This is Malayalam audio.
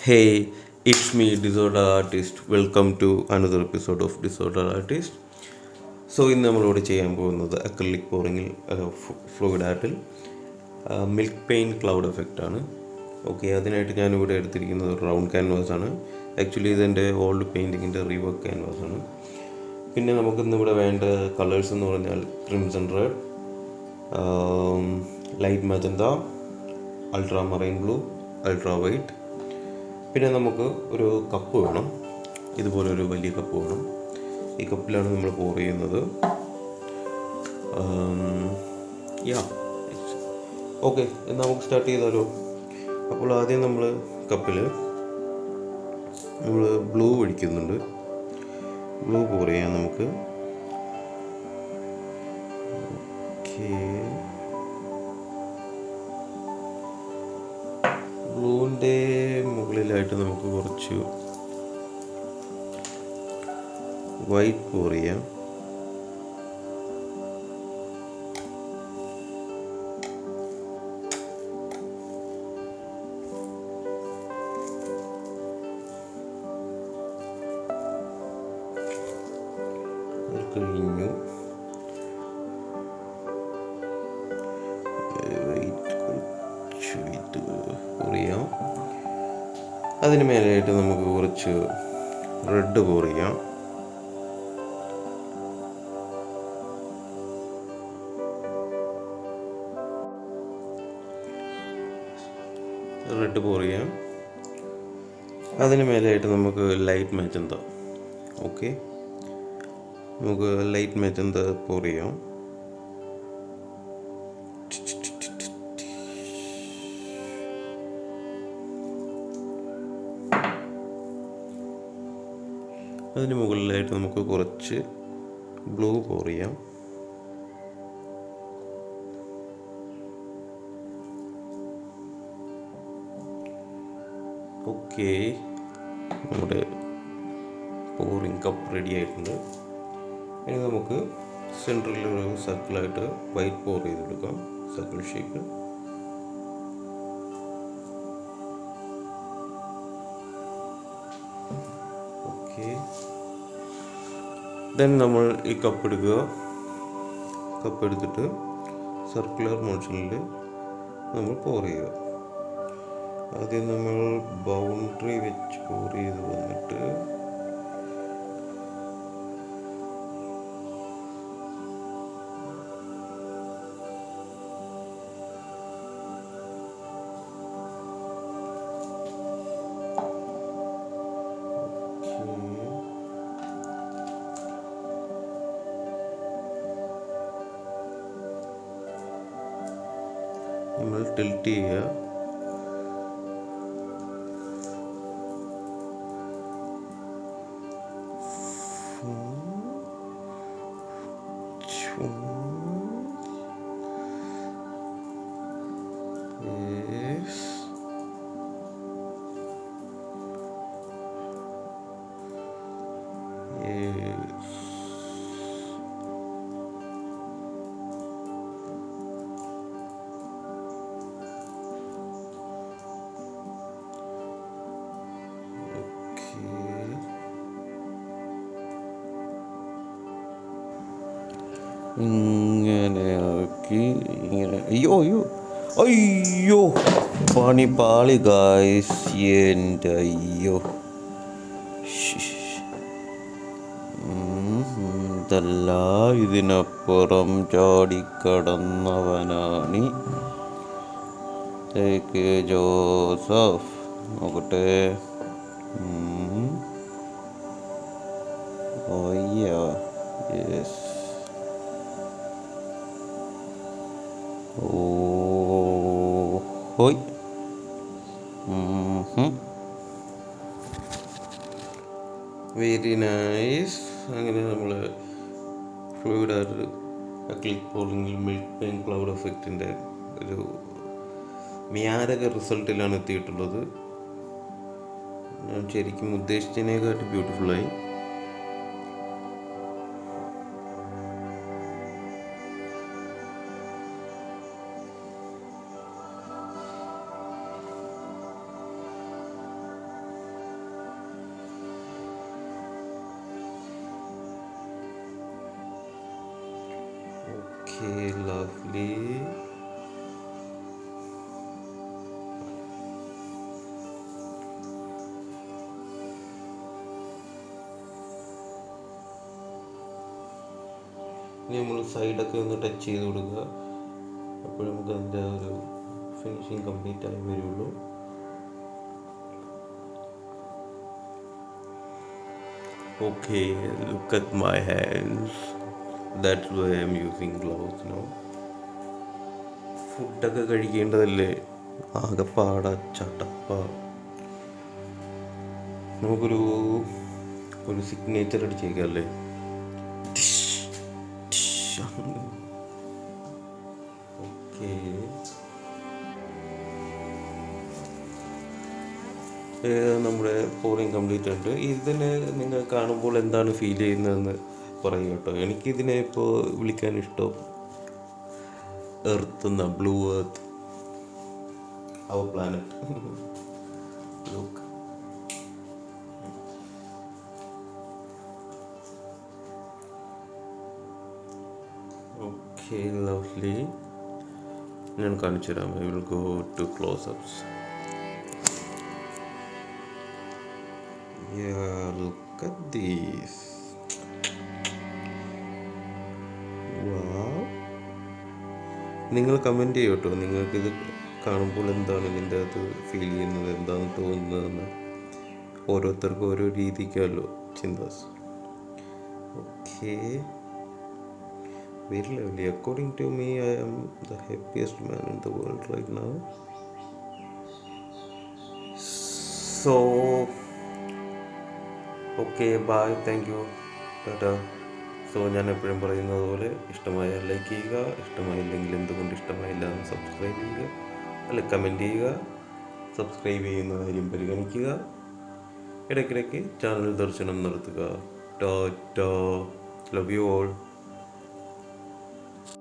Hey, it's me, Disorder Artist. Welcome to another episode of Disorder Artist. ഇന്ന് നമ്മളോട് ചെയ്യാൻ പോകുന്നത് അക്രിലിക് പോറിങ്ങിൽ ഫ്ലൂയിഡ് ആർട്ടിൽ മിൽക്ക് പെയിൻ ക്ലൗഡ് എഫക്റ്റ് ആണ്. ഓക്കെ, അതിനായിട്ട് ഞാനിവിടെ എടുത്തിരിക്കുന്നത് ഒരു റൗണ്ട് ക്യാൻവാസ് ആണ്. ആക്ച്വലി ഇതെൻ്റെ ഓൾഡ് പെയിൻറ്റിങ്ങിൻ്റെ റീവർക്ക് ക്യാൻവാസ് ആണ്. പിന്നെ നമുക്കിന്നിവിടെ വേണ്ട കളേഴ്സ് എന്ന് പറഞ്ഞാൽ crimson red, light magenta, ultramarine blue, ultra white. പിന്നെ നമുക്ക് ഒരു കപ്പ് വേണം, ഇതുപോലൊരു വലിയ കപ്പ് വേണം. ഈ കപ്പിലാണ് നമ്മൾ പോർ ചെയ്യുന്നത്. ഓക്കെ, എന്നാൽ നമുക്ക് സ്റ്റാർട്ട് ചെയ്താലോ. അപ്പോൾ ആദ്യം നമ്മൾ കപ്പിൽ ബ്ലൂ ഒഴിക്കുന്നുണ്ട്. ബ്ലൂ പോർ ചെയ്യാം നമുക്ക്. ഓക്കെ, ബ്ലൂവിൻ്റെ മുകളിലായിട്ട് നമുക്ക് കുറച്ച് വൈറ്റ് പോർ ചെയ്യാം. കഴിഞ്ഞു. അതിന് മേലായിട്ട് നമുക്ക് കുറച്ച് റെഡ് പോർ ചെയ്യാം. അതിന് മേലായിട്ട് നമുക്ക് ലൈറ്റ് മജന്ത. ഓക്കെ, നമുക്ക് ലൈറ്റ് മജന്ത പോർ ചെയ്യാം. അതിന് മുകളിലായിട്ട് നമുക്ക് കുറച്ച് ബ്ലൂ പോർ ചെയ്യാം. ഓക്കെ, നമ്മുടെ പോറിങ് കപ്പ് റെഡി ആയിട്ടുണ്ട്. ഇനി നമുക്ക് സെൻറ്ററിലൊരു സർക്കിളായിട്ട് വൈറ്റ് പോർ ചെയ്തെടുക്കാം, സർക്കിൾ ഷേപ്പ്. ഓക്കെ, ദെൻ നമ്മൾ ഈ കപ്പ് എടുക്കുക. കപ്പ് എടുത്തിട്ട് സർക്കുലർ മോഷനിൽ നമ്മൾ പോർ ചെയ്യുക. ആദ്യം നമ്മൾ ബൗണ്ടറി വെച്ച് പോർ ചെയ്ത് വന്നിട്ട് നമ്മൾ ടിൽറ്റ് ചെയ്യുക. ഇങ്ങനെ ആക്കി ഇങ്ങനെ. അയ്യോ അയ്യോ അയ്യോ, പണി പാളി ഗായ്സ്. എൻ്റെ അയ്യോ, ഇതല്ല, ഇതിനപ്പുറം ചാടിക്കടന്നവനാണ് ജോസഫ്. നോക്കട്ടെ. ഓയ്യാ, യെസ്. ഹോയ്, വെരി നൈസ്. അങ്ങനെ നമ്മൾ ഫ്ലൂയിഡ് ആയിട്ട് അക്രിലിക് പോറിങ്ങിൽ മിൽക്ക് പെയിൻ ക്ലൗഡ് എഫക്റ്റിൻ്റെ ഒരു മാരക റിസൾട്ടിലാണ് എത്തിയിട്ടുള്ളത്. ഞാൻ ശരിക്കും ഉദ്ദേശിച്ചതിനേക്കാട്ട് ബ്യൂട്ടിഫുള്ളായി. Okay, lovely. ഇനി നമ്മൾ സൈഡൊക്കെ ഒന്ന് ടച്ച് ചെയ്ത് കൊടുക്കുക. അപ്പോൾ നമുക്ക് അതിൻ്റെ ഒരു ഫിനിഷിങ് കംപ്ലീറ്റ് ആയി വരുള്ളൂ. Okay, look at my hands. That's why I'm using gloves now. ഫുഡൊക്കെ കഴിക്കേണ്ടതല്ലേ, ആകെപ്പാട ചട്ടപ്പ. നമുക്കൊരു സിഗ്നേച്ചർ അടിച്ചേക്കല്ലേ. ഓക്കെ, നമ്മുടെ പോറിങ് കംപ്ലീറ്റ് ഉണ്ട്. ഇതിനെ നിങ്ങൾ കാണുമ്പോൾ എന്താണ് ഫീൽ ചെയ്യുന്നതെന്ന് പറയൂ കേട്ടോ. എനിക്കിതിനെ ഇപ്പോൾ വിളിക്കാൻ ഇഷ്ടം എർത്ത് എന്ന, blue earth, our planet. Look, okay, lovely. ഞാൻ കാണിച്ചു തരാം. I will go to close ups. Yeah, look at this. Wow. നിങ്ങൾ കമൻറ്റ് ചെയ്യൂ കേട്ടോ, നിങ്ങൾക്കിത് കാണുമ്പോൾ എന്താണ് ഇതിൻ്റെ അകത്ത് ഫീൽ ചെയ്യുന്നത്, എന്താണ് തോന്നുന്നതെന്ന്. ഓരോരുത്തർക്കും ഓരോ രീതിക്കല്ലോ ചിന്താസ്. Okay, very lovely. According to me, I am the happiest man in the world right now. So okay, bye, thank you, ടാറ്റാ. സോ ഞാൻ എപ്പോഴും പറയുന്നത് പോലെ, ഇഷ്ടമായാൽ ലൈക്ക് ചെയ്യുക, ഇഷ്ടമായില്ലെങ്കിൽ എന്തുകൊണ്ട് ഇഷ്ടമായില്ല എന്ന് സബ്സ്ക്രൈബ് ചെയ്യുക, അല്ല കമൻറ്റ് ചെയ്യുക. സബ്സ്ക്രൈബ് ചെയ്യുന്ന കാര്യം പരിഗണിക്കുക. ഇടയ്ക്കിടയ്ക്ക് ചാനൽ ദർശനം നടത്തുക. Tata, love you all.